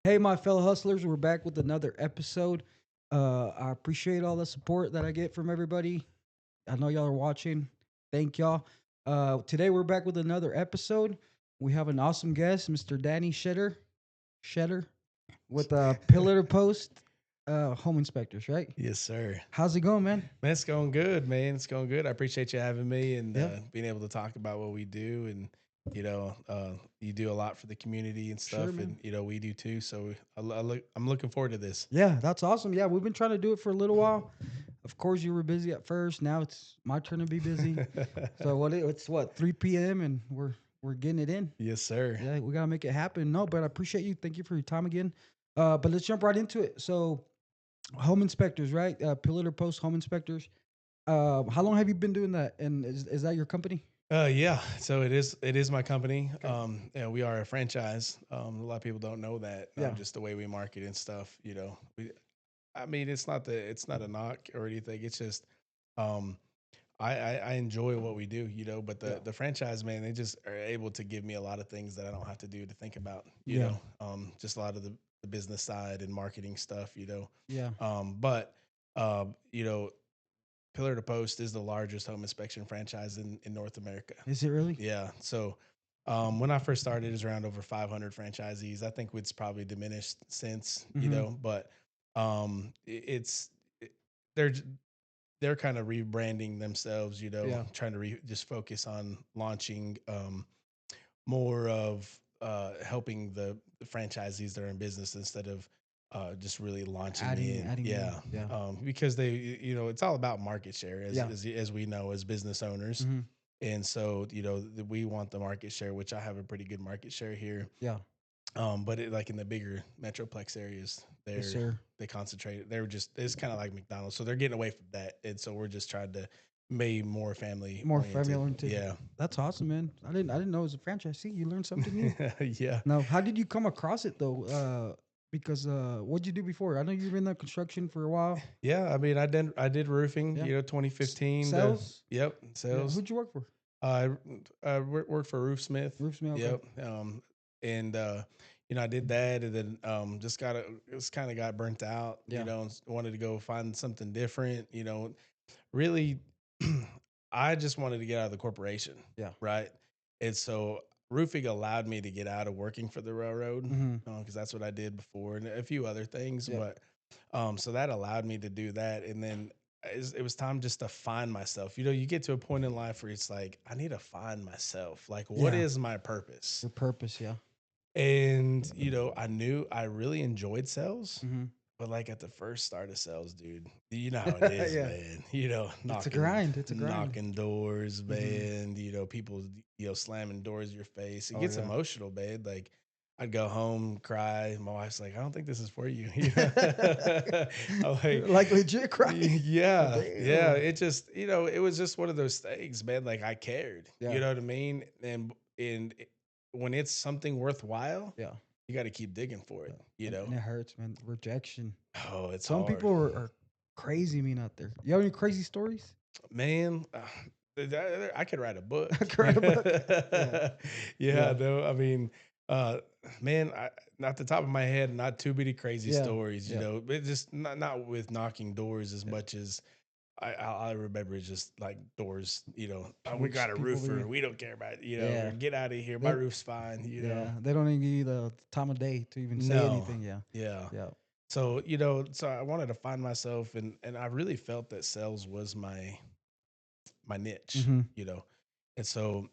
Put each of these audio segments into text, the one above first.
Hey, my fellow hustlers, we're back with another episode. I appreciate all the support that I get from everybody. I know y'all are watching. Thank y'all. Today we're back with another episode. We have an awesome guest, Mr. Danny Shetter, with Pillar to Post Home Inspectors, right? Yes, sir. How's it going, man? Man, it's going good, man. It's going good. I appreciate you having me and Yeah, being able to talk about what we do. And, you do a lot for the community and sure, stuff. man. And, we do too. So I'm looking forward to this. Yeah, that's awesome. Yeah, we've been trying to do it for a little while. Of course, you were busy at first. Now it's my turn to be busy. So it's what 3 p.m. and we're getting it in. Yes, sir. Yeah, we gotta make it happen. No, but I appreciate you. Thank you for your time again. But let's jump right into it. So, home inspectors, right? Pillar to post home inspectors. How long have you been doing that? And is that your company? Yeah. So it is my company. Okay. We are a franchise. A lot of people don't know that. Yeah. Just the way we market and stuff. I mean, it's not a knock or anything. It's just, um, I enjoy what we do, but Yeah. the franchise, man, they just are able to give me a lot of things that I don't have to do to think about, Yeah. just a lot of the business side and marketing stuff. Yeah. But you know, Pillar to Post is the largest home inspection franchise in North America. Is it really? Yeah. So when I first started, it was around over 500 franchisees. I think it's probably diminished since, Mm-hmm. but it's they're they're kind of rebranding themselves, Yeah. trying to just focus on launching more of helping the franchisees that are in business instead of just really launching in. Adding in. Yeah. Yeah. Because it's all about market share Yeah. as we know as business owners. Mm-hmm. And so, we want the market share, which I have a pretty good market share here. Yeah. But like in the bigger metroplex areas, Yes, sir. they concentrate. It's kind of like McDonald's, so they're getting away from that, and so we're just trying to be more family More family oriented. oriented. Yeah, That's awesome, man. I didn't know it was a franchise. See, you learned something new. yeah, Now, how did you come across it though? Because what'd you do before? I know you were in the construction for a while. yeah. I mean, I did roofing. Yeah. 2015. Sales. Yep, Yeah. sales. Who'd you work for? I worked for Roofsmith. Roofsmith. Okay. Yep. And I did that, and then just kind of got burnt out. Yeah. And wanted to go find something different. Really, I just wanted to get out of the corporation, Yeah. right? And so roofing allowed me to get out of working for the railroad Mm-hmm. because that's what I did before and a few other things. Yeah. But so that allowed me to do that, and then it was time just to find myself. You get to a point in life where it's like I need to find myself. Like, what Yeah. is my purpose? Your purpose. Yeah. And I knew I really enjoyed sales, Mm-hmm. but like at the first start of sales, dude, you know how it is, Yeah. man. It's a Knocking grind. It's a grind. knocking doors, Mm-hmm. man. People, slamming doors in your face. It Oh gets yeah. emotional, man. Like I'd go home, cry. My wife's like, I don't think this is for you. I'm like, Like legit crying. yeah, yeah. Damn. It just, it was just one of those things, man. Like I cared, Yeah. you know what I mean? And when it's something worthwhile, Yeah. you got to keep digging for Yeah. it, you And know? it hurts, man. Rejection. Oh, it's Some hard. people are crazy mean out there. You have any crazy stories? Man, I could write a book. I could write a book. Yeah. Yeah, Yeah. no, I mean, uh, man, not the top of my head, not too many crazy Yeah. stories, Yeah. but just not with knocking doors as Yeah. much as I remember just like doors, oh, we Which got a people roofer, leave. we don't care about it, or Yeah. get out of here, my They roof's fine. yeah. They don't even give you the time of day to even say No, anything. Yeah. yeah. Yeah. So, so I wanted to find myself, and I really felt that sales was my niche, Mm-hmm. and so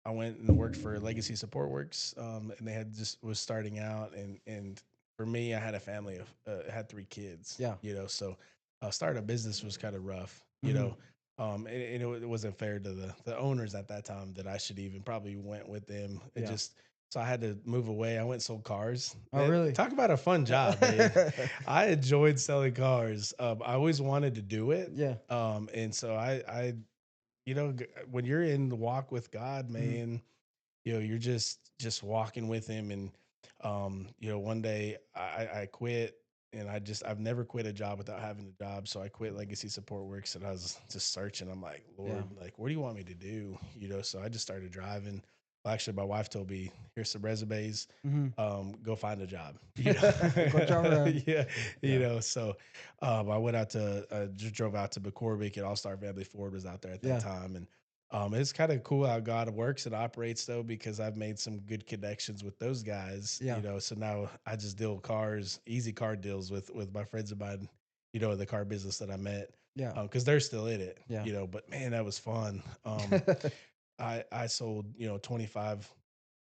I went and worked for Legacy Support Works, and they had just was starting out, and for me, I had a family of had 3 kids, Yeah. so starting a business was kind of rough, Mm-hmm. and it wasn't fair to the owners at that time that I should even probably went with them. It Yeah. just so I had to move away. I went and sold cars. Oh, really? Talk about a fun job, man. I enjoyed selling cars. I always wanted to do it. Yeah. And so when you're in the walk with God, Mhm. man, you're just walking with Him, and one day I quit, and I've never quit a job without having a job, so I quit Legacy Support Works, and I was just searching. I'm like, Yeah. Lord, like, what do you want me to do? So I just started driving. Well, actually, my wife told me, "Here's some resumes. Mhm. Go find a job." You know, Go drive around. yeah, Yeah. So I went out to just drove out to McCormick, and All Star Family Ford was out there at that Yeah. time, and it's kind of cool how God works and operates though, because I've made some good connections with those guys. Yeah. So now I just deal cars, easy car deals with my friends of mine. In the car business that I met, Yeah. because they're still in it. Yeah. But man, that was fun. I sold 25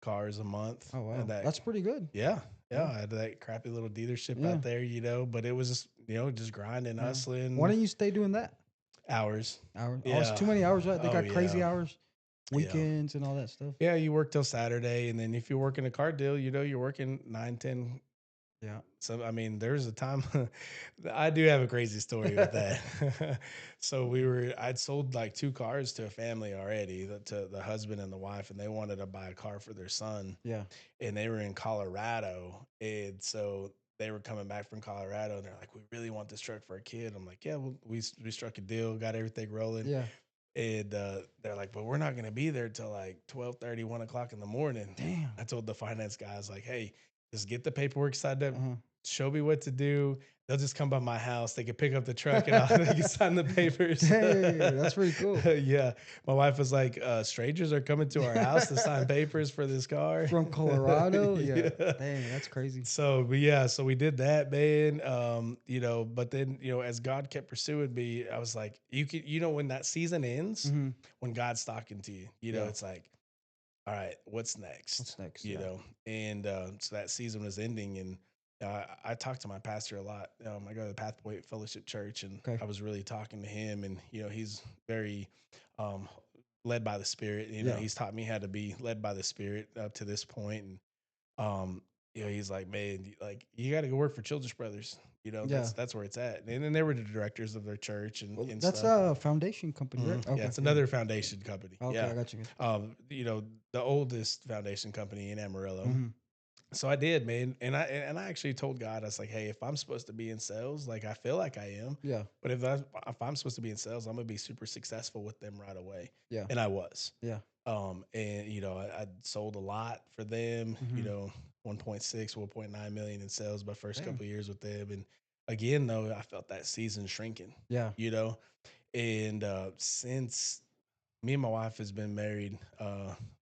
cars a month, Oh, and wow. that That's pretty good. yeah, Yeah. I had that crappy little dealership Yeah. out there, but it was just just grinding, Yeah. Why hustling don't you stay doing that? hours. Hours. Oh, it's Yeah. too many hours, right? They Oh got crazy yeah. hours, Yeah. weekends and all that stuff. Yeah, you work till Saturday, and then if you're working a car deal, you're working 9, 10. Yeah. So I mean, there's a time I do have a crazy story with that. So I'd sold like two cars to a family already, to the husband and the wife, and they wanted to buy a car for their son, Yeah. and they were in Colorado, and so they were coming back from Colorado, and they're like, "We really want this truck for a kid." I'm like, "Yeah, well, we struck a deal, got everything rolling." Yeah. And they're like, "But we're not going to be there till like 12:30, 1 o'clock in the morning." Damn. I told the finance guy, I was like, "Hey, just get the paperwork signed up, Uh-huh. show me what to do. They'll just come by my house. They can pick up the truck, and they can sign the papers." Dang, that's pretty cool. Yeah. My wife was like, "Strangers are coming to our house to sign papers for this car." From Colorado? Yeah. Yeah. Dang, that's crazy. But yeah, so we did that, man. But then, as God kept pursuing me, I was like, when that season ends, Mhm. when God's talking to you, Yeah. it's like, all right, what's next? What's next? Yeah. And so that season was ending, and I talked to my pastor a lot. I go to the Pathpoint Fellowship Church, and Okay. I was really talking to him, and he's very um, led by the Spirit. Yeah. He's taught me how to be led by the Spirit up to this point, and um, he's like, "Man, like you got to go work for Children's Brothers. Yeah. That's where it's at." And then they were the directors of their church and Well, and that's stuff. a foundation company, right? Yeah, Okay. it's Yeah. another foundation company. Okay, Yeah. I got you. The oldest foundation company in Amarillo. Mhm. So I did, man, and I actually told God, I was like, "Hey, if I'm supposed to be in sales, like I feel like I am, Yeah. but if I'm supposed to be in sales, I'm gonna be super successful with them right away." Yeah. And I was. Yeah. And I sold a lot for them. Mhm. 1.6, 1.9 million in sales my first Dang. couple of years with them, and again, though, I felt that season shrinking. Yeah. You know, and since me and my wife has been married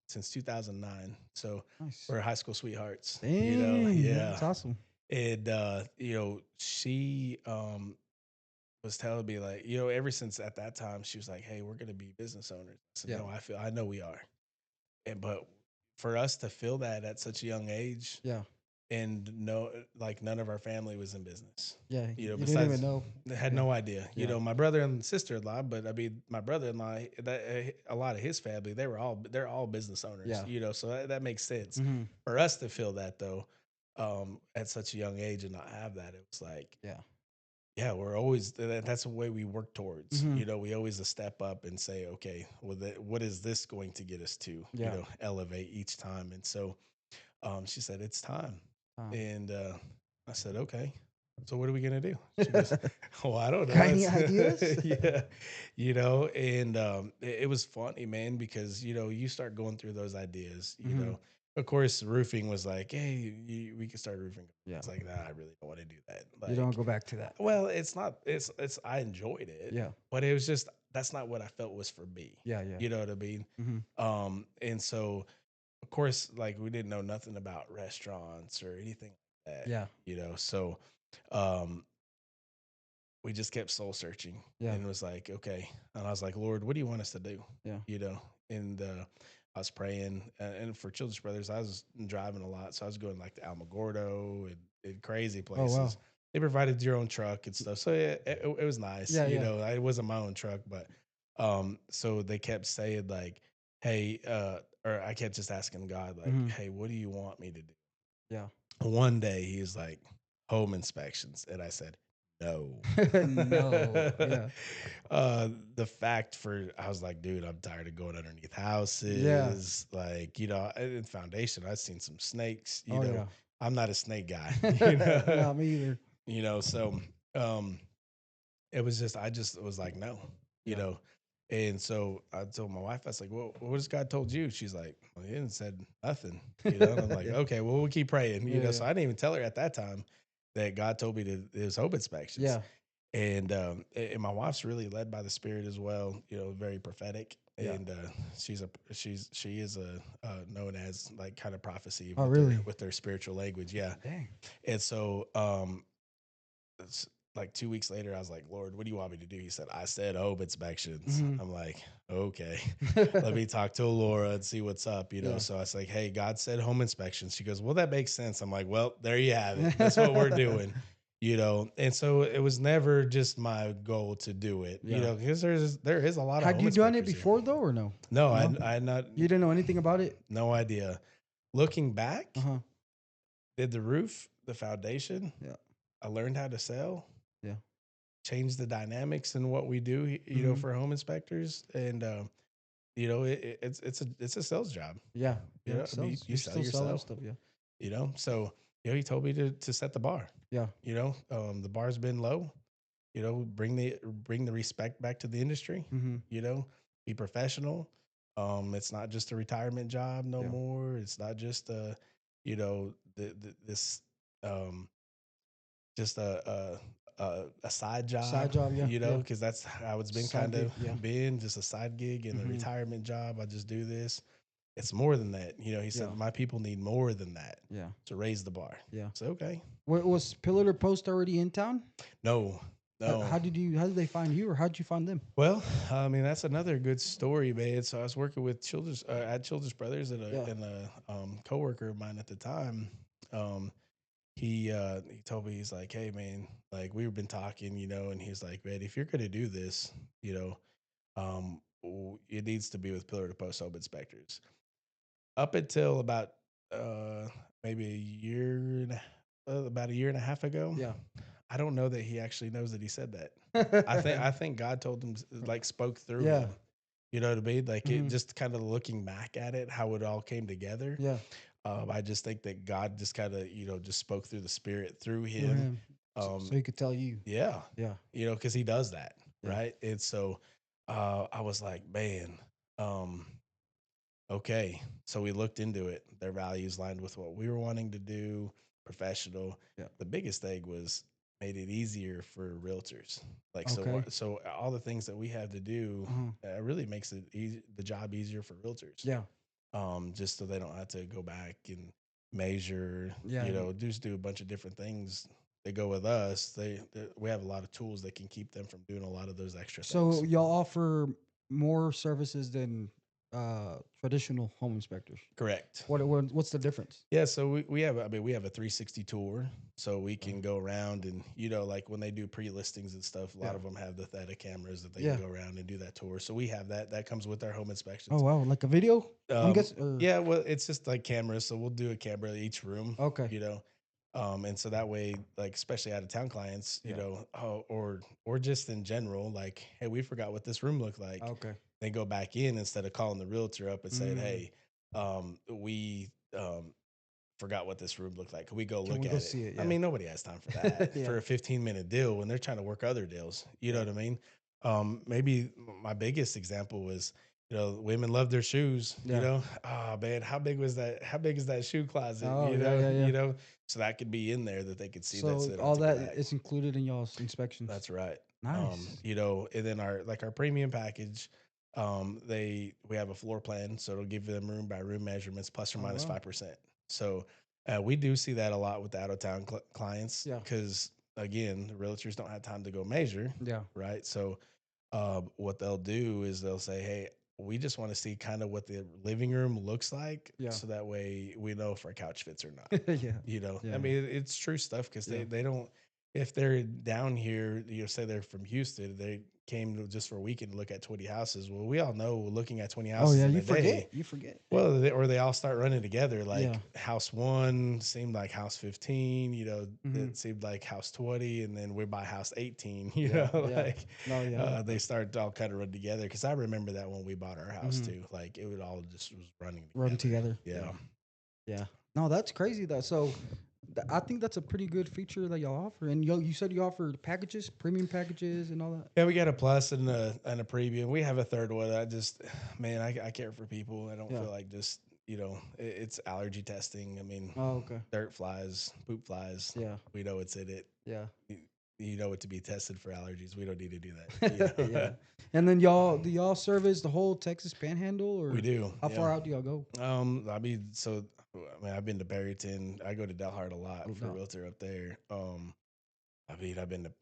since 2009, so Nice. we're high school sweethearts. Dang, Yeah, that's awesome. and she was telling me, like, ever since at that time, she was like, "Hey, we're gonna be business owners." I said, Yeah. "No, I know we are." But for us to feel that at such a young age, Yeah. and no, like none of our family was in business. Yeah. You didn't even Besides, know. I had Yeah. no idea. Yeah. My brother and sister-in-law, but I mean, my brother-in-law, that a lot of his family, they're all business owners. Yeah. So that makes sense. Mhm. For us to feel that though, at such a young age and not have that, it was like, Yeah. yeah, we're always that's the way we work towards. Mhm. We always step up and say, okay, well, what is this going to get us to? Yeah. Elevate each time. And so, she said, "It's time," Um, and I said, "Okay." So what are we gonna do? She goes, "Oh, I don't know." got any ideas? Yeah, and it was funny, man, because you start going through those ideas. Mhm. Of course, roofing was like, "Hey, we can start roofing." Yeah. It's like, nah, I really don't want to do that. You don't Like, go back to that. well, it's not. It's. I enjoyed it, Yeah. but it was just that's not what I felt was for me. Yeah. Yeah. You know what I mean? Mhm. And so of course, like we didn't know nothing about restaurants or anything like that. Yeah. So um, we just kept soul searching Yeah. and was like, okay. And I was like, Lord, what do you want us to do? Yeah. You know, and I was praying, and for Children's Brothers, I was driving a lot, so I was going like to Almagordo and crazy Oh wow. places. They provided your own truck and stuff, so it was nice. Yeah. Yeah. It wasn't my own truck, but so they kept saying like, hey, or I kept just asking God like, Mhm. hey, what do you want me to do? Yeah. One day he's like, home inspections, and I said, no. No. Yeah. The fact for I was like, dude, I'm tired of going underneath Yeah. houses. Like, in foundation, I've seen some snakes. Oh yeah. I'm not a snake guy. You know, Not me either. so um, it was just I just was like, no, you Yeah. know. And so I told my wife, I was like, well, what has God told you? She's like, well, he didn't said nothing, And I'm like, Yeah. okay, well, we'll keep praying, Yeah. Yeah. So I didn't even tell her at that time that God told me to his home inspections. Yeah. And my wife's really led by the Spirit as well, very prophetic. Yeah. And she is a known as like kind of prophecy Oh, with really? their spiritual language, yeah. Dang. And so it's like 2 weeks later, I was like, Lord, what do you want me to do? He said, I said home inspections. Hmm. I'm like, okay, let me talk to Laura and see what's up, Yeah. So I was like, hey, God said home inspections. She goes, well, that makes sense. I'm like, well, there you have it. That's what we're doing, And so it was never just my goal to do it, Yeah. because there is a lot of Had home you done it inspectors here. before though, or no? No, No, I had not, you didn't know anything about it. no idea. Looking back, Uh huh. did the roof, the foundation, Yeah. I learned how to sell, Yeah. change the dynamics in what we do, Hmm. for home inspectors, and it's a sales job. Yeah. Yeah. I mean, Sells. you You're sell still selling yourself. stuff. Yeah. So he told me to set the bar. Yeah. The bar's been low. Bring the respect back to the industry. Hmm. You know, be professional. It's not just a retirement job no Yeah. more. It's not just this um just a side Side job, job. Yeah. Yeah. because that's how it's been Side kind of gig. Yeah. been, just a side gig and a Hmm. retirement job. I just do this. It's more than that. He Yeah. said, my people need more than that Yeah. to raise the bar. Yeah. So, okay. Was Pillar to Post already in town? No, no. How did they find you, or how did you find them? Well, I mean, that's another good story, man. So I was working with at Children's Brothers Yeah. and a coworker of mine at the time. Um, he told me, he's like, hey man, like we've been talking, and he's like, man, if you're gonna do this, it needs to be with pillar to post home inspectors. Up until about uh maybe about a year and a half ago, Yeah. I don't know that he actually knows that he said that. I think God told him, like, spoke through Yeah. him. You know what I mean? Like, it Hmm. just kind of looking back at it, how it all came together. Yeah. I just think that God just kind of, just spoke through the Spirit through Through him. him, Um, so he could tell you. yeah, Yeah. because he does that, Yeah. right? And so I was like, man, um, okay. So we looked into it. Their values lined with what we were wanting to do, professional. Yeah. The biggest thing was made it easier for realtors. Like, Okay. so all the things that we have to do Uh-huh. really makes the job easier for realtors. Yeah. Just so they don't have to go back and measure, Yeah. just do a bunch of different things. They go with us. We have a lot of tools that can keep them from doing a lot of those extra So things. y'all offer more services than traditional home inspectors. Correct. What's the difference? Yeah, so we have, I mean, we have a 360 tour, so we Okay. can go around and, like when they do pre-listings and stuff, a lot Yeah. of them have the Theta cameras that they can Yeah. go around and do that tour. So we have that comes with our home Oh inspections. wow, like a video? I'm guessing. Or Yeah, well, it's just like cameras, so we'll do a camera in each room, okay. you know. And so that way, like especially out of town clients, Yeah. or just in general, like, hey, we forgot what this room looked like. Okay. They go back in instead of calling the realtor up and saying, Mm. hey, we forgot what this room looked like. Could we go Can look we go at it? see it? I Yeah. mean, nobody has time for that Yeah. for a 15-minute deal when they're trying to work other deals. You know Yeah. what I mean? Maybe my biggest example was, women love their shoes. Yeah. Oh man, how big was that? How big is that shoe closet? Oh yeah, yeah, yeah. So that could be in there that they could see that, so So they don't have all to go that back. is included in y'all's inspections. That's right. Nice. And then our premium package, we have a floor plan, so it'll give them room by room measurements plus or Oh minus wow. 5%. So we do see that a lot with out of town clients Yeah. because again, the realtors don't have time to go measure, Yeah. right? So what they'll do is they'll say, hey, we just want to see kind of what the living room looks like, Yeah. so that way we know if our couch fits or not. Yeah. I Yeah. mean, it's true stuff because Yeah. they don't, if they're down here, say they're from Houston, they came just for a weekend to look at 20 houses. Well, we all know looking at 20 Oh houses yeah, in you a day, forget. You forget. well, or they all start running together. Yeah. Like house one seemed like house 15, Hmm. it seemed like house 20, and then we're by house 18, Yeah. Yeah. like No. Yeah. they start to all kind of run together. Cause I remember that when we bought our house Hmm. too, like it would all just was running Run together. together. Yeah. Yeah. Yeah. No, that's crazy though. So I think that's a pretty good feature that y'all offer. And you said you offer packages, premium packages, and all that. Yeah, we got a plus and a premium. We have a third one. I just, man, I care for people. I don't Yeah. feel like just, it's allergy testing. I mean, Oh, okay. dirt flies, poop flies. Yeah. We know it's in it. Yeah. You you know it to be tested for allergies. We don't need to do that. Yeah. And then y'all do y'all service the whole Texas Panhandle, We or do. how Yeah. far out do y'all go? I've been to Barrington. I go to Delhart a lot Oh, for no. realtor up there.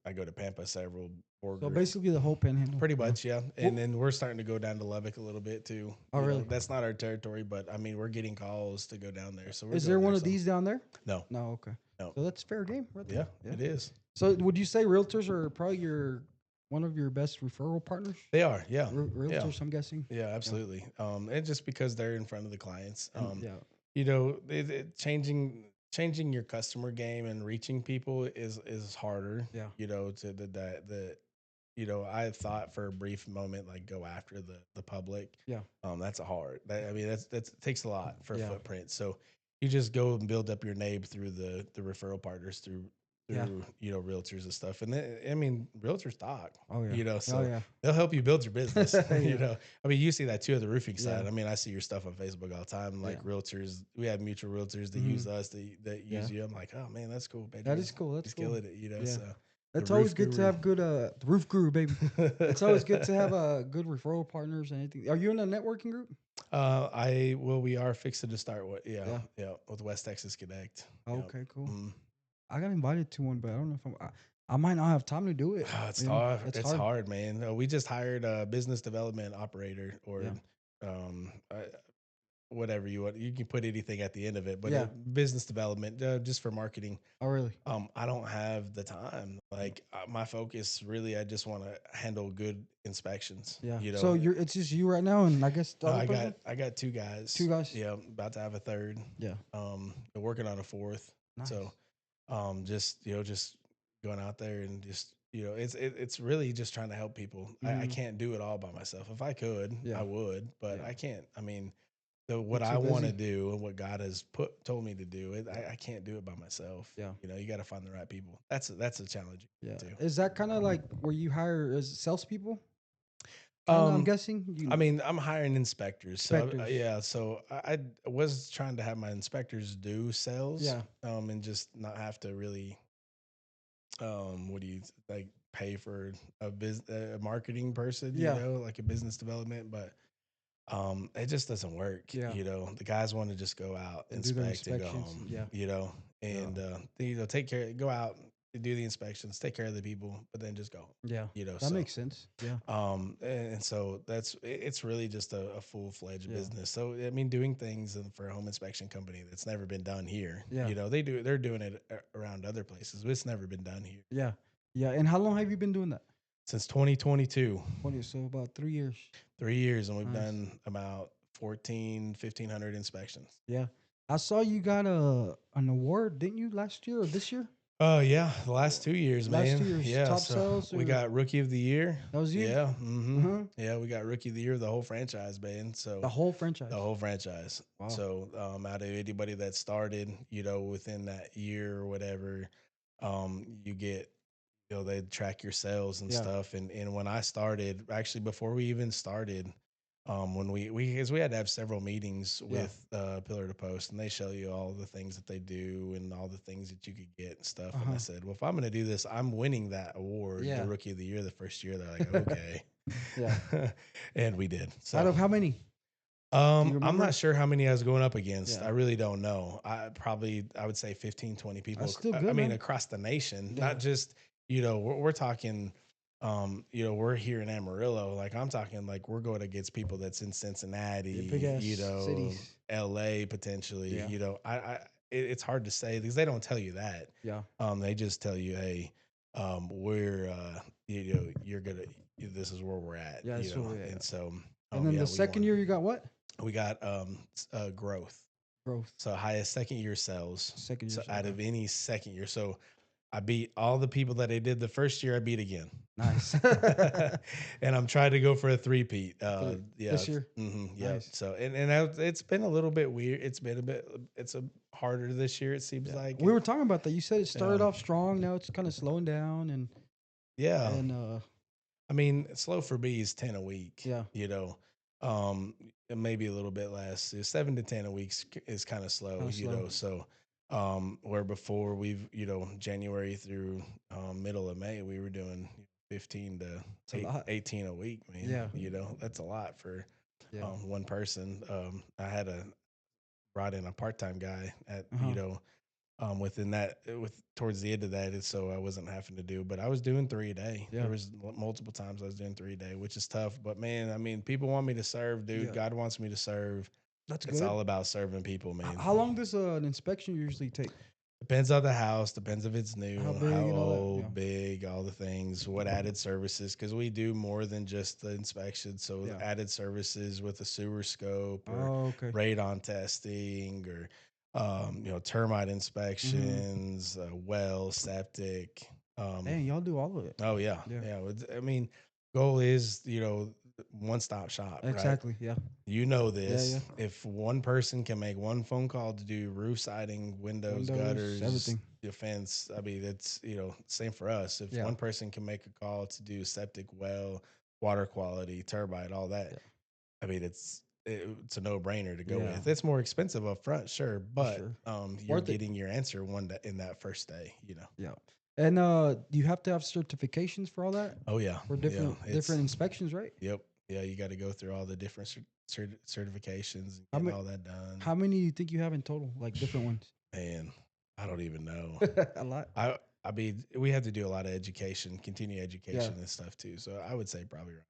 I go to Pampa several, So Borger. basically the whole Panhandle. Pretty Yeah. much, yeah. And Well, then we're starting to go down to Lubbock a little bit too. oh, really? That's not our territory, but I mean, we're getting calls to go down there, so we're Is there going one there of some. these down there? No, No. Okay. no, So that's fair game right there. yeah, Yeah. it is. So would you say realtors are probably your one of your best referral partners? They are, yeah, yeah, Realtors, I'm guessing. yeah, Yeah. absolutely. And just because they're in front of the clients, And yeah. changing your customer game and reaching people is harder. Yeah. To the I thought for a brief moment, like, go after the public. Yeah. That's a hard. I mean, that's it takes a lot for a Yeah. footprint. So you just go and build up your name through the referral partners Yeah. through realtors and stuff. And I mean, realtors talk. Oh yeah. Oh So yeah. they'll help you build your business. Yeah. I mean, you see that too at the roofing Yeah. side. I mean, I see your stuff on Facebook all the time. Yeah. Like realtors, we have mutual realtors that Hmm. use us, that Yeah. use you. I'm like, oh man, that's cool, That Benjamin. is cool. That's He's cool. killing it. Yeah. So the It's always roof good to guru. have good the roof guru, baby. It's always good to have good referral partners and anything. Are you in a networking group? We are fixing to start with, yeah, Yeah. yeah, with West Texas Connect. Yeah. Okay, cool. Mm. I got invited to one, but I don't know if I might not have time to do it. It's You know, tough. it's It's hard. hard, man. We just hired a business development operator, or Yeah. um, uh, whatever you want. You can put anything at the end of it, but Yeah. business development, just for marketing. Oh, really? I don't have the time. Like, my focus really, I just want to handle good inspections. Yeah. So it's just you right now, and I guess the other I person. got two guys. Two guys. Yeah, about to have a third. Yeah. They're working on a fourth. So, Nice. just going out there and just, it's really just trying to help people. I Hmm. can't do it all by myself. If I could, Yeah. I would, but Yeah. I can't. I mean, You're what too I want to busy. do and what God has told me to do, Yeah. I can't do it by myself. Yeah. You got to find the right people. That's a challenge Yeah. too. Is that kind of like where you hire as salespeople? Kind of, I'm Um, guessing. I mean, I'm hiring inspectors, so Inspectors. yeah. So I was trying to have my inspectors do sales, Yeah. and just not have to really, what do you like, pay for a marketing person, Yeah. like a business development, but it just doesn't work. Yeah. The guys want to just go out, And do their inspect, and go inspections. home. Yeah. Yeah. And take care, go out, do the inspections, take care of the people, but then just go home. Yeah. That So makes sense. Yeah. and so it's really just a full fledged Yeah. business. So I mean, doing things for a home inspection company that's never been done here. Yeah. They're doing it around other places, but it's never been done here Yeah. Yeah. And how long have you been doing that? since 2022. 20, so about 3 years. 3 years, and we've Nice. done about 1,500 inspections. Yeah. I saw you got an award, didn't you, last year or this year? Oh yeah, the last 2 years, Last man. 2 years, Yeah, top so sales we or got rookie of the year. that was you? Yeah, Uh-huh. yeah, we got rookie of the year, the whole franchise, man. The So whole franchise. the whole franchise. Wow. So out of anybody that started, within that year or whatever, you get, they track your sales and Yeah. stuff. And when I started, actually before we even started, when because we had to have several meetings Yeah. with Pillar to Post, and they show you all the things that they do and all the things that you could get and stuff. And I Uh-huh. said, well, if I'm going to do this, I'm winning that award, the Yeah. Rookie of the Year, the first year. They're like, okay, Yeah. and we did. Out So of how many? Do you I'm not remember? sure how many I was going up against. Yeah. I really don't know. I would say 15, 20 people. That's still I good, mean, man. across the nation, Yeah. not just, we're talking, we're here in Amarillo. Like, I'm talking, like, we're going against people that's in Yeah, Cincinnati, big ass cities. LA potentially, Yeah. it's hard to say because they don't tell you that. Yeah. They just tell you, hey, we're, you're gonna, this is where we're at, Yeah, that's what we and so, And then yeah, the we second won. year you got what? We got growth. Growth. So highest second year sales. Second So year. out Okay. of any second year. So I beat all the people that I did the first year. I beat again. Nice. And I'm trying to go for a three-peat. Yeah. This year. Yeah. Nice. So and it's been a little bit weird. It's been it's a harder this year. It seems Yeah. like We it. were talking about that. You said it started Um, off strong. Now it's kind of slowing down, yeah, and I mean, slow for me is 10 a week, yeah, and maybe a little bit less. 7 to 10 a week is kind of slow, kind of slow. So, where before we've, January through middle of May, we were doing 15 to It's a lot. 18 a week, man. Yeah, That's a lot for yeah. one person. I had brought in a part time guy at, Uh huh. within that with towards the end of that, so I wasn't having to do, but I was doing 3 a day. There Yeah, was multiple times I was doing 3 a day, which is tough, but man, I mean, people want me to serve, dude. yeah. God wants me to serve. That's It's good. all about serving people, man. How long does an inspection usually take? Depends on the house, depends if it's How new, how big and all that? Yeah, old, big, all the things, what added services, because we do more than just the inspection. So yeah. added services with a sewer scope or Oh, okay. radon testing or termite Mm-hmm. inspections, well, septic. Um, Dang, y'all do all of it. oh yeah, Yeah, yeah. I mean, goal is one stop shop, right? exactly. Yeah, You know yeah, yeah. this. If one person can make one phone call to do roof siding, windows, Windows, gutters, everything. defense, I mean, it's, same for us. If Yeah, one person can make a call to do septic, well, water quality, turbine, all that, yeah, I mean, it's a no brainer to go yeah, with. It's more expensive up front, sure, for but sure. you're Worth it. getting your answer in that first day. Yeah. And do you have to have certifications for all that? Oh yeah, For yeah. different inspections, right? Yep, yeah. You got to go through all the different certifications and How getting many all that done. how many do you think you have in total? Like different ones? Man, I don't even know. A lot. I mean, we have to do a lot of education, continue Yeah. education and stuff too. So I would say probably around,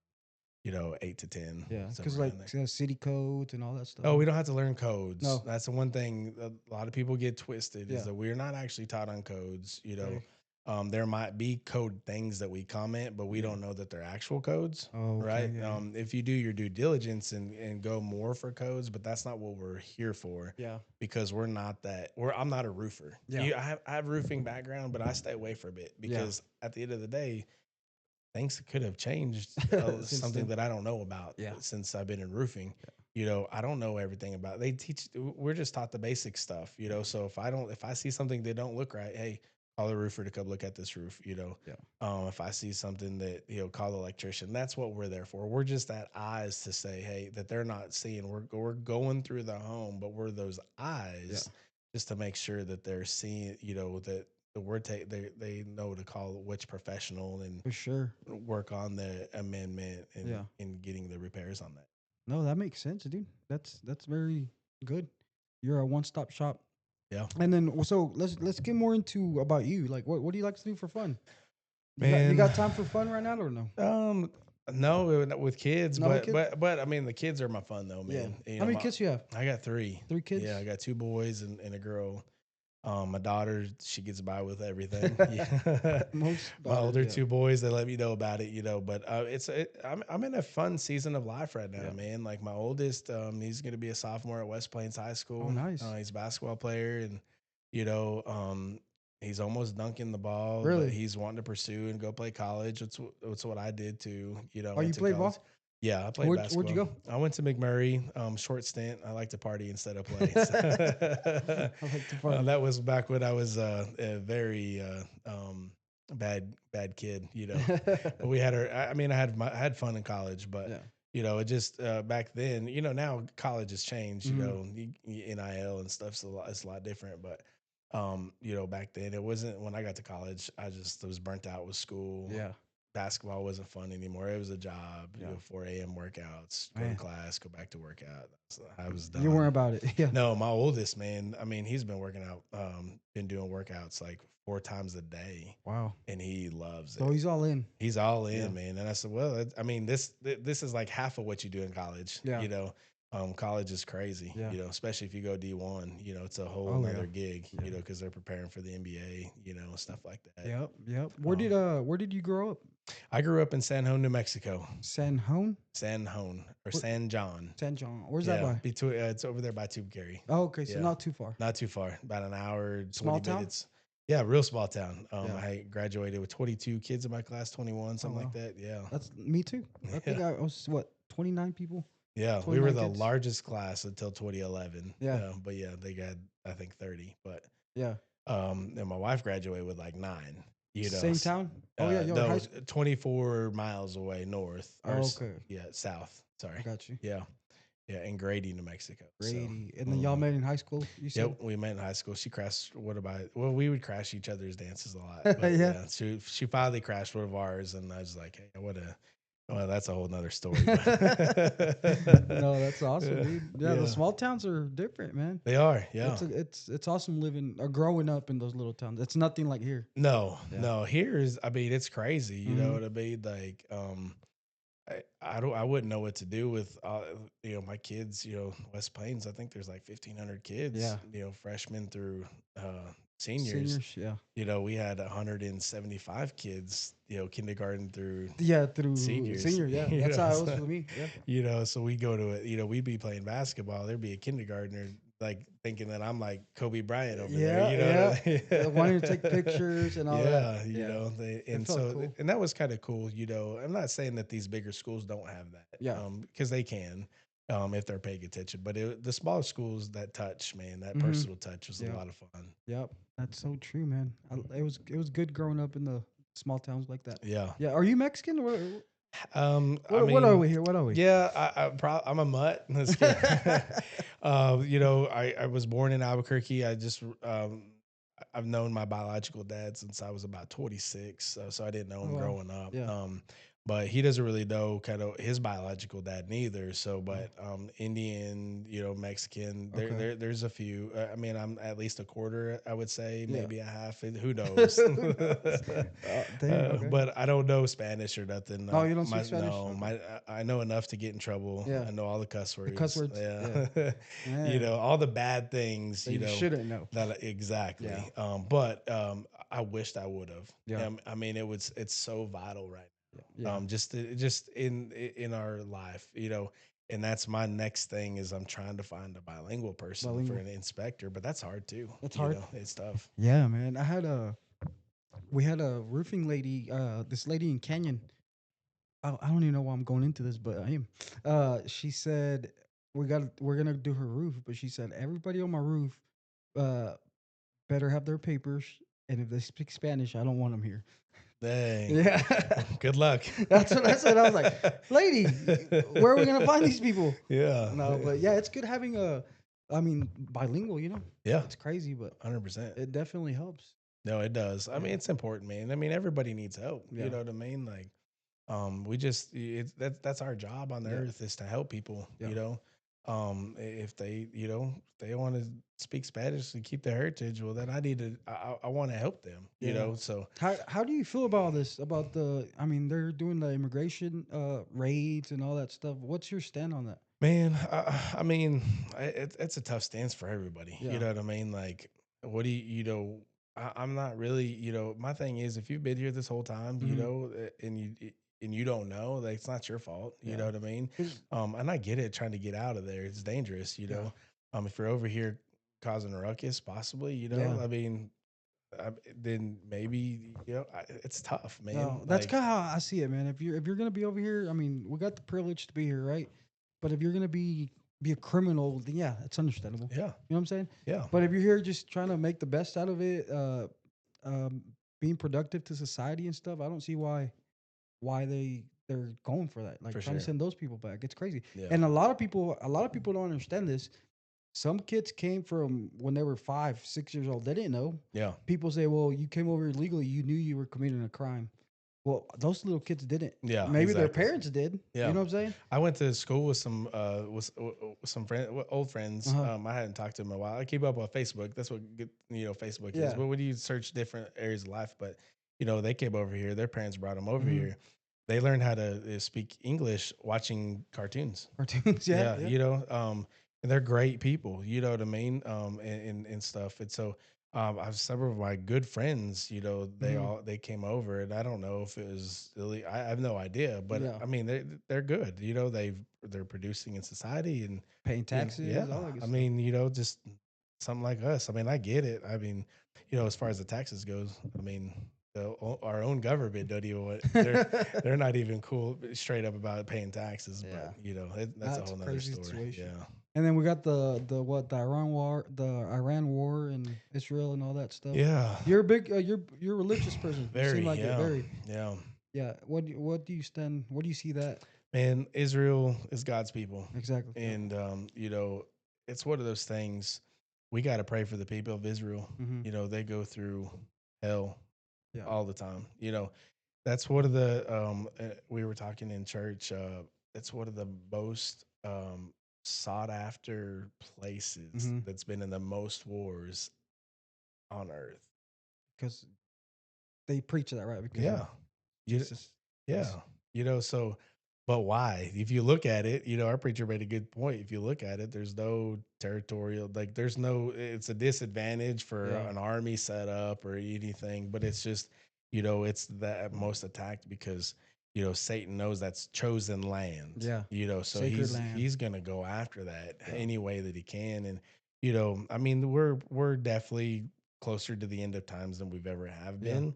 8 to 10, Yeah. Because somewhere like around there. city codes and all that stuff. Oh, we don't have to learn codes. No. That's the one thing that a lot of people get twisted is Yeah. that we're not actually taught on codes. Okay. There might be code things that we comment, but we Yeah. don't know that they're actual codes, Oh, okay. right? Yeah. Yeah. If you do your due diligence and go more for codes, but that's not what we're here for Yeah. because we're not that. I'm not a roofer. Yeah. I have roofing background, but I stay away from it Yeah. because at the end of the day, things could have changed, Since something then. that I don't know about Yeah. since I've been in roofing. I don't know everything about. They teach. We're just taught the basic stuff. So if I see something that don't look right, hey, call the roofer to come look at this roof. Yeah. If I see something that call the electrician. That's what we're there for. We're just that eyes to say, hey, that they're not seeing. We're going through the home, but we're those Yeah. eyes just to make sure that they're seeing. That the word they know to call which professional and For sure. work on the amendment Yeah. and getting the repairs on that. No, that makes sense, dude. That's very good. You're a one stop shop. Yeah, And then so let's get more into about you. Like what do you like to do for fun? You man. got time for fun right now or no? Um, no, not with kids, Not with but kids? I mean the kids are my fun though, Yeah. man. How many kids you have? I got three. Three Yeah, I kids? got two boys and a girl. My daughter, she gets by with everything. Yeah, Most my daughters, older yeah. two boys, they let me know about it, But I'm in a fun season of life right now, Yeah. man. Like my oldest, he's gonna be a sophomore at West Plains High Oh, School. nice. He's a basketball player, and you know, um, he's almost dunking the ball, but Really? he's wanting to pursue and go play college. That's what I did too. I Oh, you went to played college. ball? Yeah, I played Where'd you basketball. go? I went to McMurray, short stint. I like to party instead of play. I like to party. That was back when I was a very bad kid. But we had our. I mean, I had fun in college, but Yeah. it just back then. Now college has changed. Mhm. NIL and stuff's it's a lot different. But back then it wasn't. When I got to college, I just was burnt out with school. Yeah. Basketball wasn't fun anymore. It was a job. Yeah. 4 a.m. workouts, go to Man, class, go back to workout. So I was you weren't done. about it. Yeah. No, my oldest man. I mean, he's been working out, been doing workouts like 4 times a day, Wow. and he loves So it. he's all in. He's all Yeah. in, man. And I said, well, I mean, this is like half of what you do in college. Yeah. College is crazy. Yeah. Especially if you go D1. It's a whole Oh yeah. nother gig. Yeah. Because they're preparing for the NBA. Stuff like that. Yep. Yep. Um, Where did you grow up? I grew up in San Juan, New Mexico. San Hone? San Juan or What San John. San John. Where's that Yeah, by? between it's over there by Tubuquary. Oh, okay, so Yeah, not too far. not too far, about an hour, Small 20 town? minutes. Yeah, real small town. Yeah. I graduated with 22 kids in my class, 21, Oh something like wow. that. Yeah, That's me too. I yeah, think I was what, 29 people? Yeah, we were 29 the kids. largest class until 2011. Yeah. But yeah, they got I think 30. But Yeah. and my wife graduated with like 9. Same town? Oh yeah, your high No, school. 24 miles away north or Oh, okay. yeah, south. I Sorry. got you. Yeah, yeah, in Grady, New Mexico. So, Grady. And then y'all mhm. met in high school, you Yep, said? we met in high school. She crashed. What about? Well, we would crash each other's dances a lot, but Yeah. yeah, she finally crashed one of ours, and I was like, hey, what a. Well, that's a whole nother story, but No, that's awesome, dude. Yeah, the yeah, small towns are different, man. they are. Yeah, It's awesome living or growing up in those little towns. It's nothing like here. no, Yeah. no. Here's, I mean, it's crazy. You know Hmm. what I mean? Like, I don't, I wouldn't know what to do with, my kids. West Plains. I think there's like 1,500 kids. Yeah. Freshmen through seniors. Seniors, yeah. We had 175 kids, kindergarten through Yeah, through seniors, senior, yeah. That's how it was so, with me. Yeah. so we go to it, we'd be playing basketball. There'd be a kindergartner like thinking that I'm like Kobe Bryant over there, Yeah, yeah. Wanting to take I pictures and all that. yeah, Yeah. It and felt so, cool. and that was kind of cool, I'm not saying that these bigger schools don't have that, Yeah. because they can, if they're paying attention, but the smaller schools, that touch, man, that Hmm. personal touch was a Yeah. lot of fun. Yep. That's so true, man. It was good growing up in the small towns like that. Yeah. Yeah. Are you Mexican? What I what are mean, we here? What are we? yeah, I'm a mutt. Let's get, I was born in Albuquerque. I've known my biological dad since I was about 26, so I didn't know Oh him wow. growing up. Yeah. But he doesn't really know kind of his biological dad neither. So, Oh, but Indian, Mexican, okay. there's a few. I mean, I'm at least a quarter, I would say, Yeah. maybe a half. Who knows? Who knows? Dang. Okay. But I don't know Spanish or nothing. Oh, you don't speak My Spanish? no, Okay. I know enough to get in trouble. Yeah. I know all the cuss The cuss words. words. Yeah. Yeah, Yeah. all the bad things. That you shouldn't know. Yeah. Exactly. But I wished I would have. Yeah. I mean, it's so vital right Yeah. Yeah. just in our life. And that's my next thing is I'm trying to find a bilingual person for Bilingual. an inspector, but that's hard too. That's hard. It's tough. Yeah, man. We had a roofing lady, this lady in Canyon. I don't even know why I'm going into this, but I am. She said we're gonna do her roof, but she said everybody on my roof uh better have their papers, and if they speak Spanish, I don't want them here. Dang. Yeah. Good luck. That's what I said. I was like, lady, where are we gonna find these people? Yeah. No, but yeah, it's good having I mean, bilingual. Yeah. It's crazy, but 100%. it definitely helps. No, it does. I Yeah, mean, it's important, man. I mean, everybody needs help. You yeah, know what I mean? Like, we just that's our job on the yeah, earth is to help people. yeah, If they if they want to speak Spanish and keep their heritage, well, then I want to help them. yeah. So How do you feel about this? About I mean, they're doing the immigration raids and all that stuff. What's your stand on that? man, I mean, it's a tough stance for everybody. You Yeah. know what I mean? Like, what do I'm not really, my thing is if you've been here this whole time, Hmm. and you don't know, like, it's not your fault. You Yeah. know what I mean? 'Cause- And I get it, trying to get out of there. It's dangerous, yeah. If you're over here causing a ruckus, possibly, Yeah. I mean, then maybe, it's tough, man. No, that's Like, kind of how I see it, man. If you're gonna be over here, I mean, we got the privilege to be here, right? But if you're gonna be a criminal, then yeah, it's understandable. yeah, You know what I'm saying? yeah, But if you're here just trying to make the best out of it, um, being productive to society and stuff, I don't see why they're going for that. Like for trying to sure. send those people back. It's crazy. Yeah, And a lot of people don't understand this. Some kids came from when they were 5, 6 years old. They didn't know. yeah, People say, "Well, you came over illegally. You knew you were committing a crime." Well, those little kids didn't. yeah, Maybe their exactly. parents did. You Yeah. know what I'm saying? I went to school with some some old Uh friends. huh. I hadn't talked to them in a while. I keep up on Facebook. That's what Facebook is. Yeah. But when you search different areas of life, but they came over here. Their parents brought them over Hmm. here. They learned how to speak English watching cartoons. Cartoons. Yeah. Yeah, Yeah. and they're great people. You know what I mean? And stuff. And so, I have several of my good friends. Hmm. They came over, and I don't know if it was I have no idea, but Yeah. I mean they're good. They're producing in society, and Paying yeah, taxes, all that good I stuff. mean just something like us. I mean I get it. I mean as far as the taxes goes, I mean our own government don't even want they're not even cool straight up about paying taxes. But Yeah, that's a that's a whole nother crazy story. situation. Yeah, And then we got the Iran war, and Israel and all that stuff. yeah, You're a big, you're a religious person. You seem very, like it. yeah, Very, yeah. yeah. What do you stand? What do you see that Man, Israel is God's people, exactly? Yeah. and it's one of those things. We got to pray for the people of Israel. Mm-hmm. They go through hell Yeah. all the time. That's one of the we were talking in church. It's one of the most sought after places Mm-hmm. that's been in the most wars on earth. Because they preach that, right? Because of Yeah. You Jesus. Yeah. Yes. So but why? If you look at it, our preacher made a good point. If you look at it, there's no territorial, like there's no it's a disadvantage for Yeah. an army set up or anything, but it's just, it's that most attacked because, Satan knows that's chosen land, Yeah. so Sacred land. he's gonna go after that Yeah. any way that he can. And, I mean, we're definitely closer to the end of times than we've ever have Yeah. been.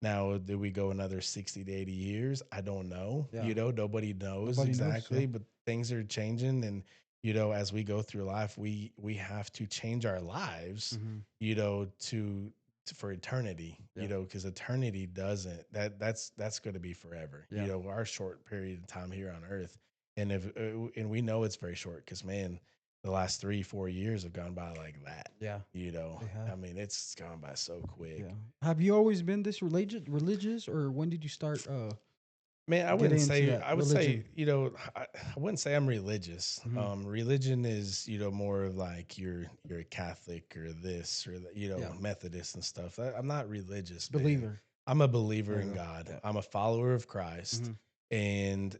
Now, do we go another 60 to 80 years? I don't know. Yeah. Nobody knows Nobody knows. Yeah. exactly, but things are changing. And, as we go through life, we have to change our lives, Mm-hmm. for eternity, Yeah. because eternity doesn't that's going to be forever. Yeah. Our short period of time here on earth. And and we know it's very short because, man, the last 3 4 years have gone by like that. Yeah. They have. I mean, it's gone by so Yeah. quick. Have you always been this religious, or when did you start Man, getting into that I would say, religion? I wouldn't say I'm religious. Mm-hmm. Religion is, more of like you're a Catholic or this or that, Yeah. Methodist and stuff. I'm not religious, man. Believer. I'm a believer There you in go. God. Yeah. I'm a follower of Christ. Mm-hmm. And,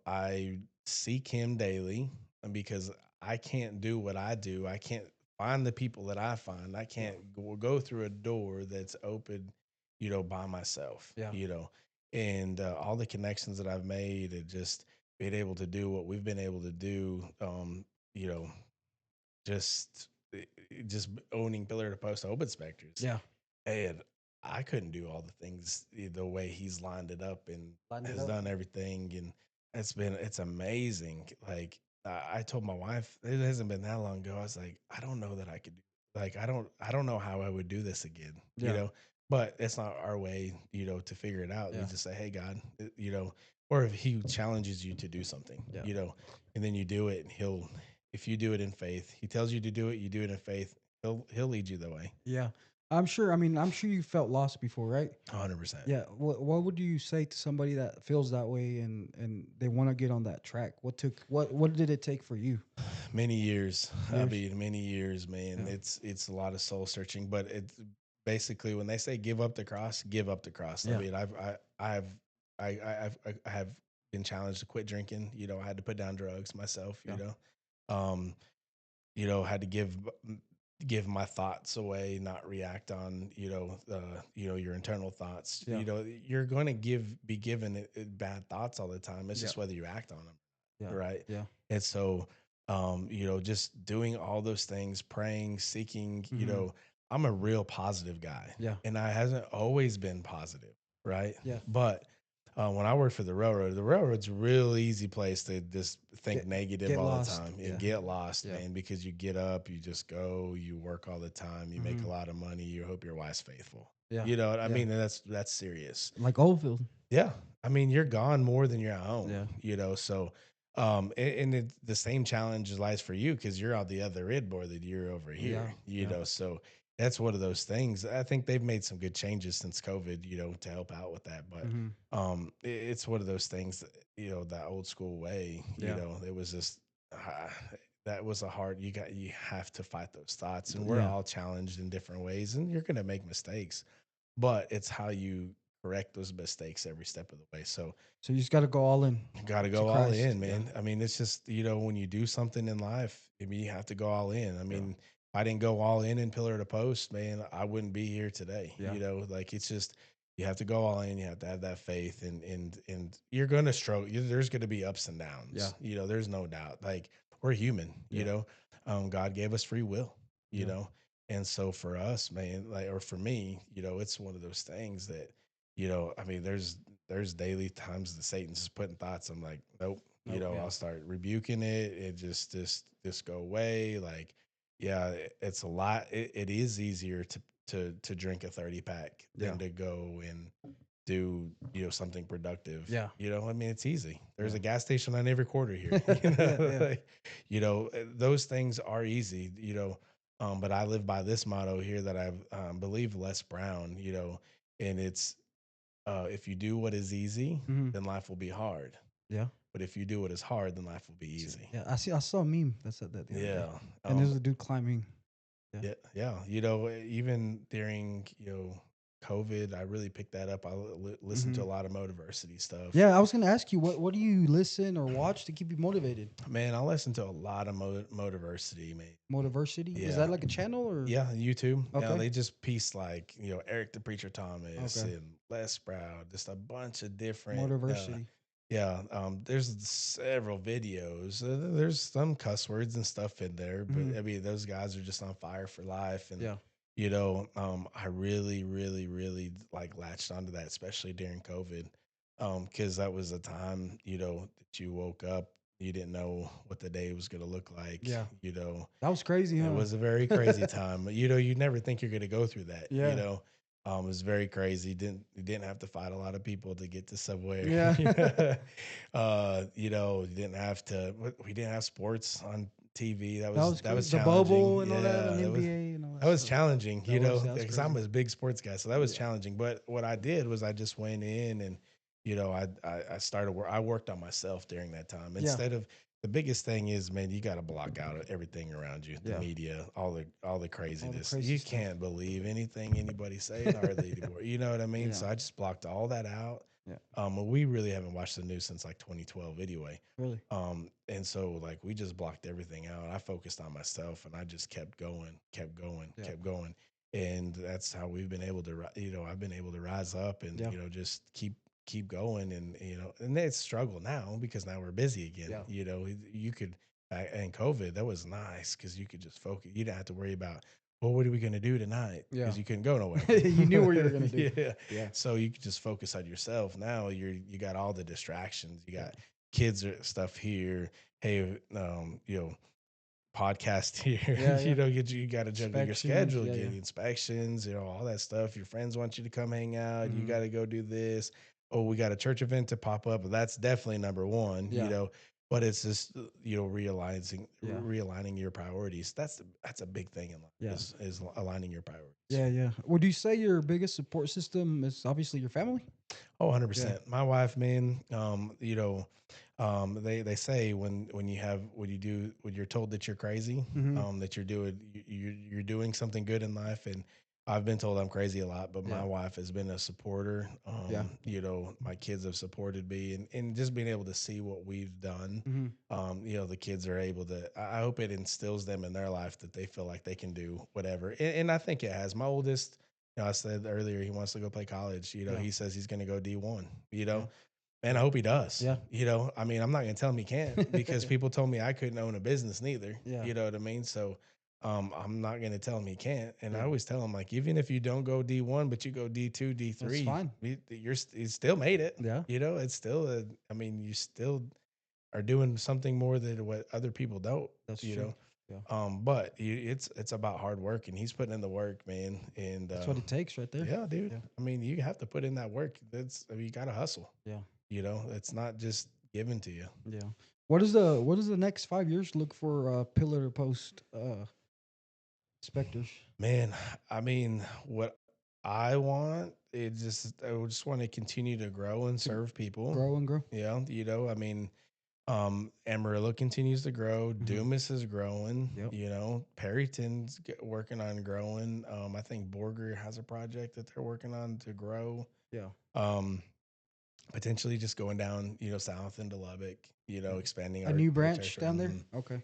I seek him daily, and because I can't do what I do. I can't find the people that I find. I Yeah. can't go through a door that's open, by myself, Yeah. and all the connections that I've made, and just being able to do what we've been able to do, you know, just just owning pillar to post hope inspectors, Yeah. and I couldn't do all the things the way he's lined it up and Lined it has up. done everything, and it's amazing. Like I told my wife, it hasn't been that long ago. I was like, I don't know that I could do. Like I don't know how I would do this again. Yeah. But it's not our way, to figure it out. We Yeah. just say, hey, God, or if He challenges you to do something, Yeah. and then you do it, and if you do it in faith, He tells you to do it, you do it in faith. He'll lead you the way. Yeah. I'm sure. I mean, I'm sure you felt lost before, right? 100%. Yeah. What would you say to somebody that feels that way and they want to get on that track? What did it take for you? Many years. I Years. mean, many years, man. Yeah. It's a lot of soul searching, but it's basically when they say give up the cross, give up the cross. I Yeah. mean, I have been challenged to quit drinking. I had to put down drugs myself. Yeah. Um, had to give my thoughts away, not react on, your internal thoughts. Yeah. You're going to be given bad thoughts all the time. It's Yeah. just whether you act on them, Yeah. right? Yeah. And so, just doing all those things, praying, seeking, Mm-hmm. I'm a real positive guy, Yeah. and I hasn't always been positive, right? Yeah. But when I worked for the railroad's a real easy place to just think Get negative get all the lost. time and Yeah. get lost, Yeah. man, because you get up, you just go, you work all the time, you make Mm-hmm. a lot of money, you hope your wife's faithful. Yeah. You know what I Yeah. mean? And that's serious. Like Oldfield. Yeah. I mean, you're gone more than you're at home, Yeah. so the same challenge lies for you because you're on the other end more than you're over Yeah. here, Yeah. so that's one of those things. I think they've made some good changes since COVID, to help out with that. But Mm-hmm. it's one of those things that, that old school way, Yeah. it was just uh, that was a hard you have to fight those thoughts, and we're Yeah. all challenged in different ways, and you're going to make mistakes, but it's how you correct those mistakes every step of the way. So So you just got to go all in got to to go all Christ. in, Yeah. man. I mean, it's just, when you do something in life, I mean, you have to go all in. I Yeah. mean, if I didn't go all in pillar to post, man, I wouldn't be here today. Yeah. Like it's just, you have to go all in. You have to have that faith, and you're going to struggle. There's going to be ups and Yeah. downs. There's no doubt. Like we're human. Yeah. God gave us free will. You Yeah. know, and so for us, man, like or for me, it's one of those things that. I mean, there's daily times that Satan's just putting thoughts. I'm like, nope. Nope. Yeah. I'll start rebuking it. It just go away. Like, yeah, it's a lot. It is easier to drink a 30 pack Yeah. than to go and do something productive. Yeah. I mean, it's easy. There's Yeah. a gas station on every quarter here. Yeah. Yeah. Like, those things are easy. But I live by this motto here that I believe Les Brown. And it's if you do what is easy, Hmm. then life will be hard. Yeah. But if you do what is hard, then life will be See, easy. yeah. I saw a meme that said that the other day, Yeah. and there's a dude climbing. Yeah. Yeah. Yeah. Even during, COVID, I really picked that up. I listened to a Hmm. lot of motiversity stuff. Yeah. I was gonna ask you what do you listen or watch to keep you motivated? Man, I listen to a lot of motiversity, man. Motiversity, is Yeah. that like a channel or? Yeah, YouTube. Yeah, Okay. they just piece like, Eric the Preacher Thomas Okay. and Les Sprout, just a bunch of different Motiversity. yeah, there's several videos. There's some cuss words and stuff in there, but Hmm. I mean those guys are just on fire for life. And Yeah. I really, really, really like latched onto that, especially during COVID. Because that was a time, that you woke up, you didn't know what the day was gonna look like, Yeah. you know That was crazy, it huh? was a very crazy time. You never think you're going to go through that. Yeah. It was very crazy. You didn't have to fight a lot of people to get to somewhere. Yeah. You didn't have to. We didn't have sports on TV. That That was was that crazy. was The challenging. bubble and all that, and Yeah, NBA and all that that was stuff. challenging. That was Because I'm crazy. a big sports guy, so that was Yeah. challenging. But what I did was I just went in and I started work. I worked on myself during that time Yeah. instead of the biggest thing is, man, you got to block out everything around you, the Yeah. media, all the All the craziness. crazy You stuff. can't believe anything anybody saying hardly anymore. You know what I mean? Yeah. So I just blocked all that out. Yeah. We really haven't watched the news since like 2012 anyway. Really. And so like we just blocked everything out. I focused on myself and I just kept going, kept going, Yeah. kept going. And that's how we've been able to, I've been able to rise up and, Yeah. just keep going. And and it's struggle now because now we're busy again. Yeah. You could and COVID, that was nice because you could just focus. You didn't have to worry about, well, what are we going to do tonight, Yeah. because you couldn't go nowhere. You knew what you were gonna do. Yeah, Yeah. so you could just focus on yourself. Now you got all the distractions. You Yeah. got kids or stuff here. Hey, podcast here. Yeah. Yeah. You got to juggle your Inspections. schedule, Yeah. get Yeah. inspections, all that stuff. Your friends want you to come hang out. You Hmm. got to go do this. Oh, we got a church event to pop up. That's definitely number one. Yeah. But it's just realizing Yeah. realigning your priorities. That's a big thing in life Yeah. is aligning your priorities. Yeah. Yeah. Would you say your biggest support system is obviously your family? Oh, Yeah. 100%. My wife, man, they say when you do when you're told that you're crazy, Hmm. that you're doing something good in life. And I've been told I'm crazy a lot, but my Yeah. wife has been a supporter. Yeah. My kids have supported me, and just being able to see what we've done. Hmm. The kids are able to. I hope it instills them in their life that they feel like they can do whatever, and I think it has. My oldest, I said earlier he wants to go play college. Yeah. He says he's going to go D1. Yeah. Man, I hope he does. Yeah. I mean, I'm not going to tell him he can't because people told me I couldn't own a business neither. Yeah. You know what I mean? So, I'm not going to tell him he can't. And I Yeah. always tell him, like, even if you don't go D1, but you go D2, That's D3, fine. you still made it. Yeah. It's still I mean, you still are doing something more than what other people don't. That's You true. know, Yeah. but it's about hard work, and he's putting in the work, man. And That's what it takes right there. yeah, dude. Yeah. I mean, you have to put in that work. I mean, you got to hustle. Yeah. It's not just given to you. Yeah. What does the next 5 years look for pillar to post inspectors? Man, I mean, what I want I would just want to continue to grow and To serve people. grow and grow? Yeah, I mean, Amarillo continues to grow. Hmm. Dumas is growing. Yep. Perryton's working on growing. I think Borger has a project that they're working on to grow. Yeah. Um, Potentially just going down, south into Lubbock. Yeah. Expanding A new our branch territory. down there? Okay.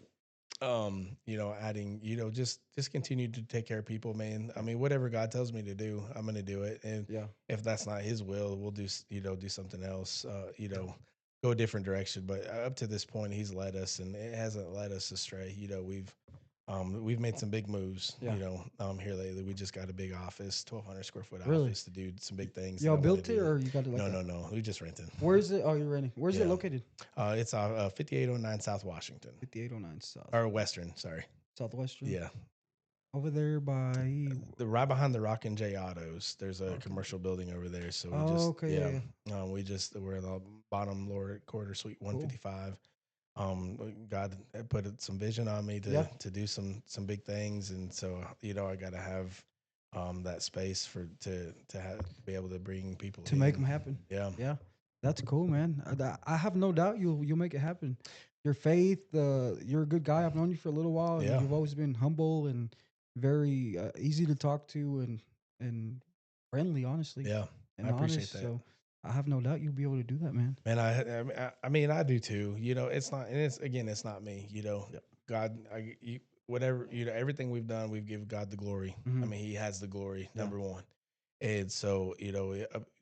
Adding, just continue to take care of people, man. I mean, whatever God tells me to do, I'm going to do it. And Yeah. if that's not his will, we'll do something else, go a different direction. But up to this point, he's led us and it hasn't led us astray. We've, We've made some big moves, Yeah. here lately. We just got a big office, 1,200 square foot Really? office to do some big things that Y'all I want to built it do. or you got it like No, a? no, no. We just rented. Where is it? Oh, you're renting. Where's it Yeah. located? It's 5809 South Washington 5809 South or Western. Sorry. Southwestern. Yeah. Over there by The right behind the Rock and J Autos, there's a Rock and commercial building over there. So we Oh, just, okay, yeah, yeah, yeah. we're in the bottom lower quarter, suite Cool. 155. God had put some vision on me Yeah. to do some big things, and so I got to have that space be able to bring people To make in. them happen. Yeah, Yeah. That's cool, man. I have no doubt you'll make it happen. Your faith, you're a good guy. I've known you for a little while, and yeah, you've always been humble and very easy to talk to and friendly, honestly, yeah. I and appreciate honest. that. So I have no doubt you'll be able to do that, man. Man, I mean, I do too. It's not, and it's again, it's not me. Yeah. God, whatever, everything we've done, we've given God the glory. I Hmm. mean, He has the glory, Yeah. number one. And so,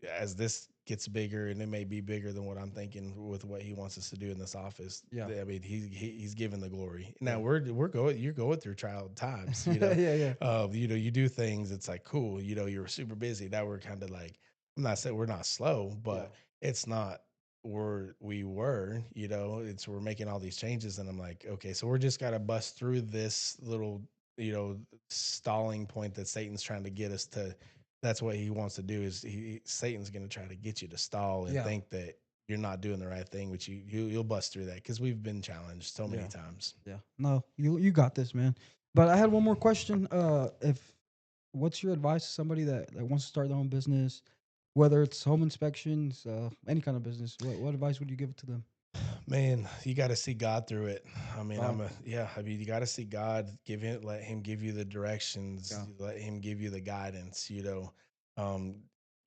as this gets bigger, and it may be bigger than what I'm thinking with what He wants us to do in this office. Yeah. I mean, He's given the glory. Now Yeah. you're going through trial times. Yeah. Yeah. You do things. It's like cool. You're super busy. Now we're kind of like, I'm not saying we're not slow, Yeah. but it's not where we were, it's we're making all these changes, and I'm like, okay, so we're just got to bust through this little, stalling point that Satan's trying to get us to. That's what he wants to do, is Satan's going to try to get you to stall and Yeah. think that you're not doing the right thing, which you'll bust through that, because we've been challenged so many Yeah. times. Yeah. No, you got this, man. But I had one more question. If what's your advice to somebody that wants to start their own business, whether it's home inspections, any kind of business? What advice would you give to them? Man, you got to see God through it. I mean, God. I mean, you got to see God, let Him give you the directions, Yeah. let Him give you the guidance. Um,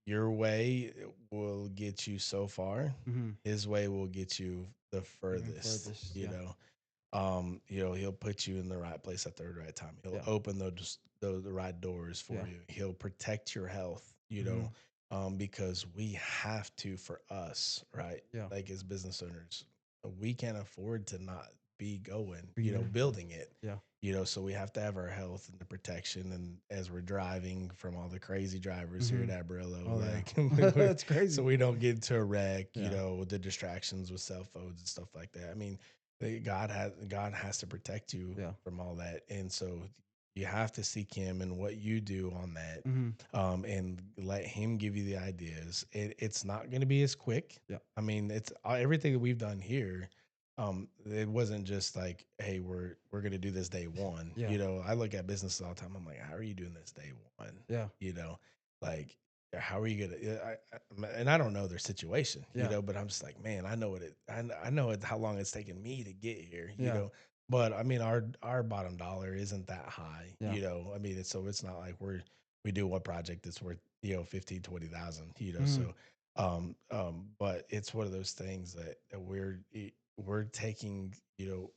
your way will get you so far. Mm-hmm. His way will get you the Even furthest. furthest. Yeah. He'll put you in the right place at the right time. He'll Yeah. open the right doors for Yeah. you. He'll protect your health, Mm-hmm. because we have to, for us, right? Yeah. Like as business owners, we can't afford to not be going, Be there. building it. Yeah. So we have to have our health and the protection, and as we're driving from all the crazy drivers here Mm-hmm. at Amarillo, Oh yeah. like That's so crazy. we don't get into a wreck, Yeah. with the distractions with cell phones and stuff like that. I mean, God has to protect you Yeah. from all that, and so you have to seek Him and what you do on that, Mm-hmm. and let Him give you the ideas. It's not going to be as quick. Yeah. I mean, it's everything that we've done here. It wasn't just like, hey, we're going to do this day one. Yeah. I look at businesses all the time. I'm like, how are you doing this day one? Yeah. Like, how are you gonna? And I don't know their situation, Yeah. but I'm just like, man, I know what I know how long it's taken me to get here, Yeah. But I mean, our bottom dollar isn't that high, Yeah. I mean, it's not like we do one project that's worth 15-20,000, Mm-hmm. so but it's one of those things that we're taking, you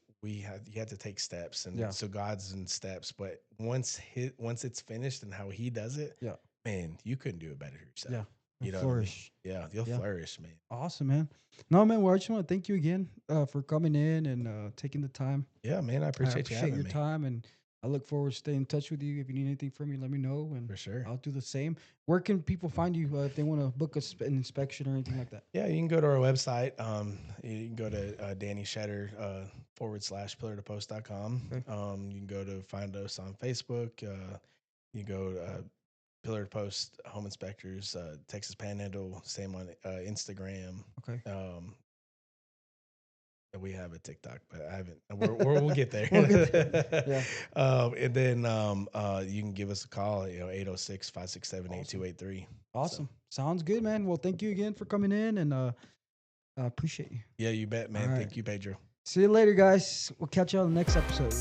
have to take steps, and Yeah. so God's in steps, but once it's finished and how He does it, Yeah. man, you couldn't do it better yourself. Yeah. And You know what I mean? flourish. Yeah, you'll Yeah. flourish, man. Awesome, man. No, man. Well, I just want to thank you again for coming in and taking the time. Yeah, man, I I appreciate you appreciate having your me time, and I look forward to staying in touch with you. If you need anything from me, let me know, and for sure. I'll do the same. Where can people find you if they want to book an inspection or anything like that? Yeah, you can go to our website. You can go to Danny Shetter / pillar2post.com. Okay. You can go to find us on Facebook. You go Pillar to Post Home Inspectors, Texas Panhandle, same on Instagram. Okay. Um, we have a TikTok, but I haven't. We'll get there. We'll get there. Yeah. And then you can give us a call, 806-567-8283. So, Awesome. Sounds good, man. Well, thank you again for coming in, and I appreciate you. yeah, you bet, All man. right. Thank you, Pedro. See you later, guys. We'll catch you on the next episode.